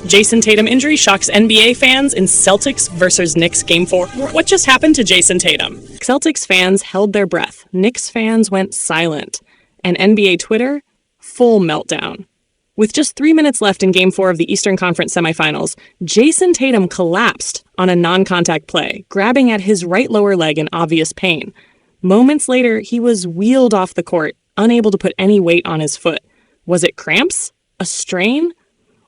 Jayson Tatum injury shocks NBA fans in Celtics versus Knicks Game 4. What just happened to Jayson Tatum? Celtics fans held their breath. Knicks fans went silent. And NBA Twitter, full meltdown. With just 3 minutes left in Game 4 of the Eastern Conference semifinals, Jayson Tatum collapsed on a non-contact play, grabbing at his right lower leg in obvious pain. Moments later, he was wheeled off the court, unable to put any weight on his foot. Was it cramps? A strain?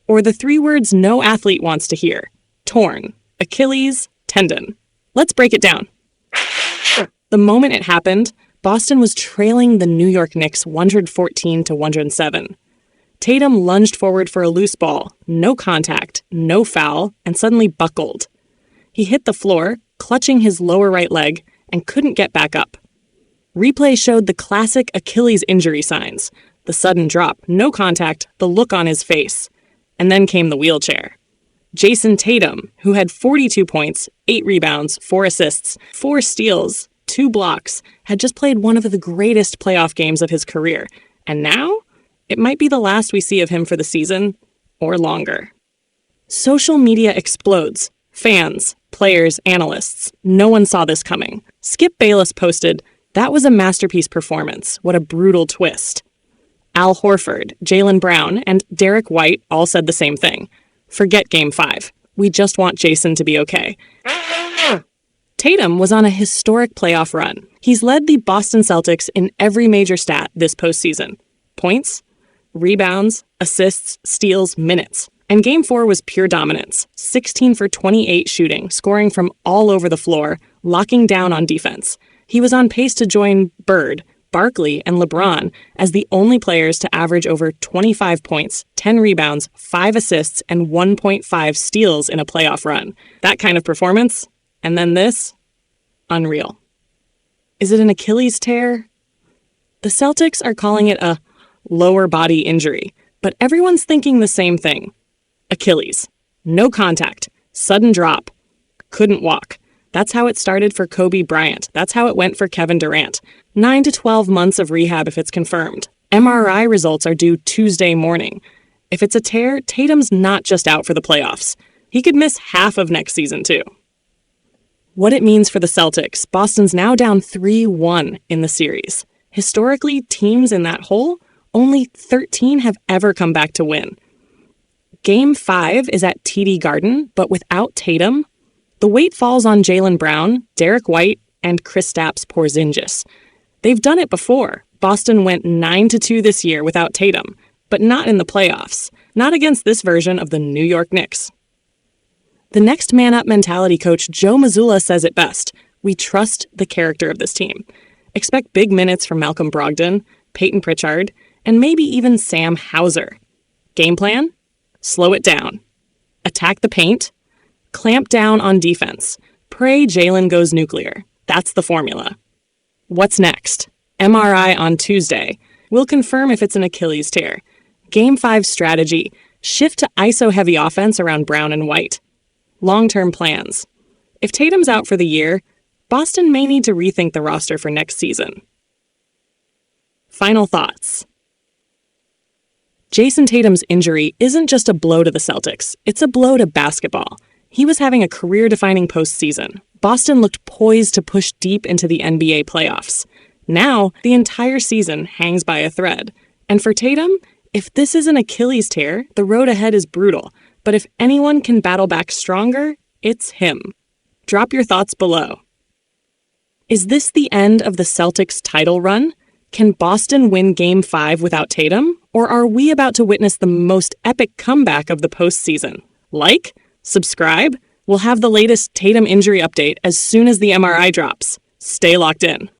Or the 3 words no athlete wants to hear? Torn. Achilles. Tendon. Let's break it down. The moment it happened, Boston was trailing the New York Knicks 114-107. Tatum lunged forward for a loose ball, no contact, no foul, and suddenly buckled. He hit the floor, clutching his lower right leg, and couldn't get back up. Replay showed the classic Achilles injury signs: the sudden drop, no contact, the look on his face. And then came the wheelchair. Jayson Tatum, who had 42 points, 8 rebounds, 4 assists, 4 steals, 2 blocks, had just played one of the greatest playoff games of his career. And now, it might be the last we see of him for the season, or longer. Social media explodes. Fans, players, analysts. No one saw this coming. Skip Bayless posted, "That was a masterpiece performance. What a brutal twist." Al Horford, Jaylen Brown, and Derrick White all said the same thing. Forget Game 5. We just want Jayson to be okay. Tatum was on a historic playoff run. He's led the Boston Celtics in every major stat this postseason. Points, rebounds, assists, steals, minutes. And Game 4 was pure dominance. 16 for 28 shooting, scoring from all over the floor, locking down on defense. He was on pace to join Bird, Barkley, and LeBron as the only players to average over 25 points, 10 rebounds, 5 assists, and 1.5 steals in a playoff run. That kind of performance, and then this, unreal. Is it an Achilles tear? The Celtics are calling it a lower body injury, but everyone's thinking the same thing. Achilles. No contact. Sudden drop. Couldn't walk. That's how it started for Kobe Bryant. That's how it went for Kevin Durant. 9 to 12 months of rehab if it's confirmed. MRI results are due Tuesday morning. If it's a tear, Tatum's not just out for the playoffs. He could miss half of next season, too. What it means for the Celtics, Boston's now down 3-1 in the series. Historically, teams in that hole, only 13 have ever come back to win. Game 5 is at TD Garden, but without Tatum, the weight falls on Jaylen Brown, Derrick White, and Kristaps Porziņģis. They've done it before. Boston went 9-2 this year without Tatum, but not in the playoffs. Not against this version of the New York Knicks. The next man-up mentality coach Joe Mazzulla says it best: we trust the character of this team. Expect big minutes from Malcolm Brogdon, Peyton Pritchard, and maybe even Sam Hauser. Game plan? Slow it down. Attack the paint. Clamp down on defense. Pray Jaylen goes nuclear. That's the formula. What's next? MRI on Tuesday. We'll confirm if it's an Achilles tear. Game 5 strategy. Shift to ISO-heavy offense around Brown and White. Long-term plans. If Tatum's out for the year, Boston may need to rethink the roster for next season. Final thoughts. Jayson Tatum's injury isn't just a blow to the Celtics, it's a blow to basketball. He was having a career-defining postseason. Boston looked poised to push deep into the NBA playoffs. Now, the entire season hangs by a thread. And for Tatum, if this is an Achilles tear, the road ahead is brutal. But if anyone can battle back stronger, it's him. Drop your thoughts below. Is this the end of the Celtics' title run? Can Boston win Game 5 without Tatum? Or are we about to witness the most epic comeback of the postseason? Like? Subscribe? We'll have the latest Tatum injury update as soon as the MRI drops. Stay locked in.